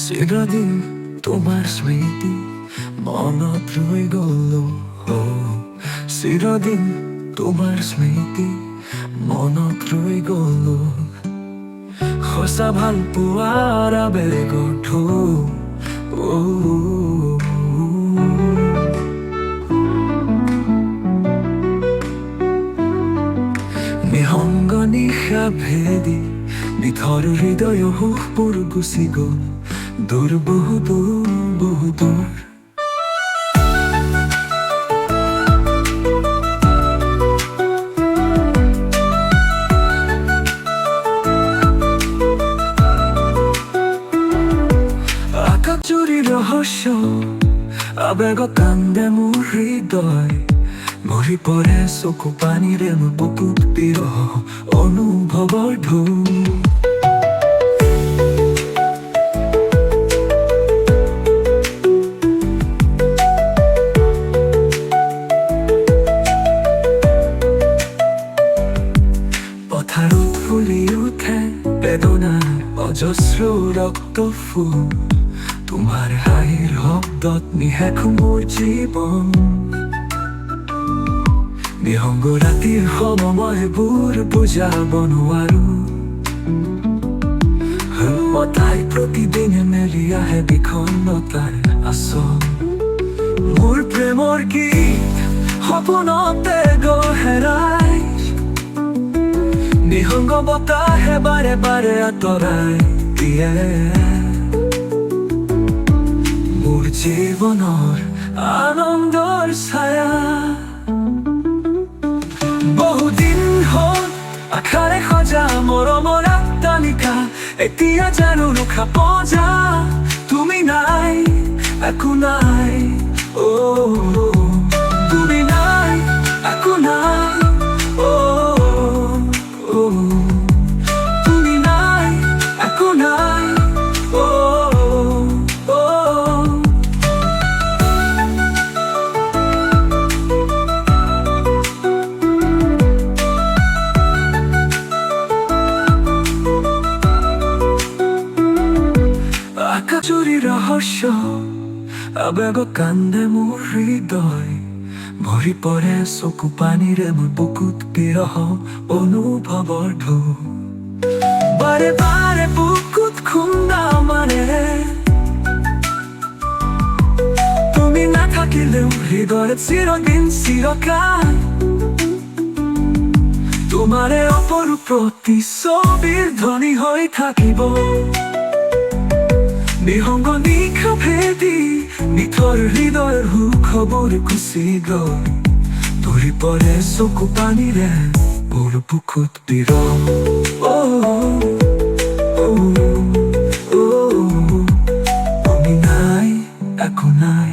চিৰদিন তোমাৰ স্মৃতি মনত ৰৈ গ'ল চিৰদিন তোমাৰ স্মৃতি মনত ৰৈ গ'ল সঁচা ভাল পোৱাৰ আবেগৰ ঢৌ নিসংগ নিশা ভেদি নিথৰ হৃদয় সুখবোৰ গুচি গ'ল দূৰ বহু দূৰ বহু দূৰ আকাশজুৰি ৰহস্য আবেগত কান্দে মোৰ হৃদয় মৰি পৰে চকু পানীৰে মোৰ বুকুত বিৰহ অনুভৱৰ ঢৌ পথাৰত ফুলি উঠে বেদনা অজস্ৰ ৰক্ত ফুল তোমাৰ হাঁহিৰ শব্দত নিশেষ মোৰ জীৱন নিসংগ ৰাতিৰ সময়বোৰ বুজাব নোৱাৰো মতাই প্ৰতিদিনে মেলি আহে বিষণ্ণতাৰ আচল মোৰ প্ৰেমৰ গীত সপোনতে গৈ হেৰাই নিসংগ বতাহে বাৰে বাৰে আঁতৰাই দিয়ে মোৰ জীৱনৰ আনন্দৰ ছায়া বহুদিন হ'ল আশাৰে সজা মৰমৰ তালিকা এতিয়া জানো ৰখাব যা তুমি নাই একো নাই তুমি নাই একো নাই তুমি নাই একো নাই আকাশজুৰি ৰহস্য আবেগত কান্দে মোৰ হৃদয় ভৰি পৰে চকু পানীৰে মোৰ বুকুত বিৰহ অনুভৱৰ ঢৌ বাৰে বাৰে বুকুত খুন্দা মানে তুমি নাথাকিলেও হৃদয়ত চিৰদিন চিৰকাল তোমাৰে অপৰূপ প্ৰতিচ্ছবিৰ ধ্বনি হৈ থাকিব নিসংগ নিশা ভেদি নিথৰ হৃদয়ৰ সুখবোৰ গুচি গ'ল ধৰি পৰে চকু পানীৰে মোৰ বুকুত বিৰহ তুমি নাই একো নাই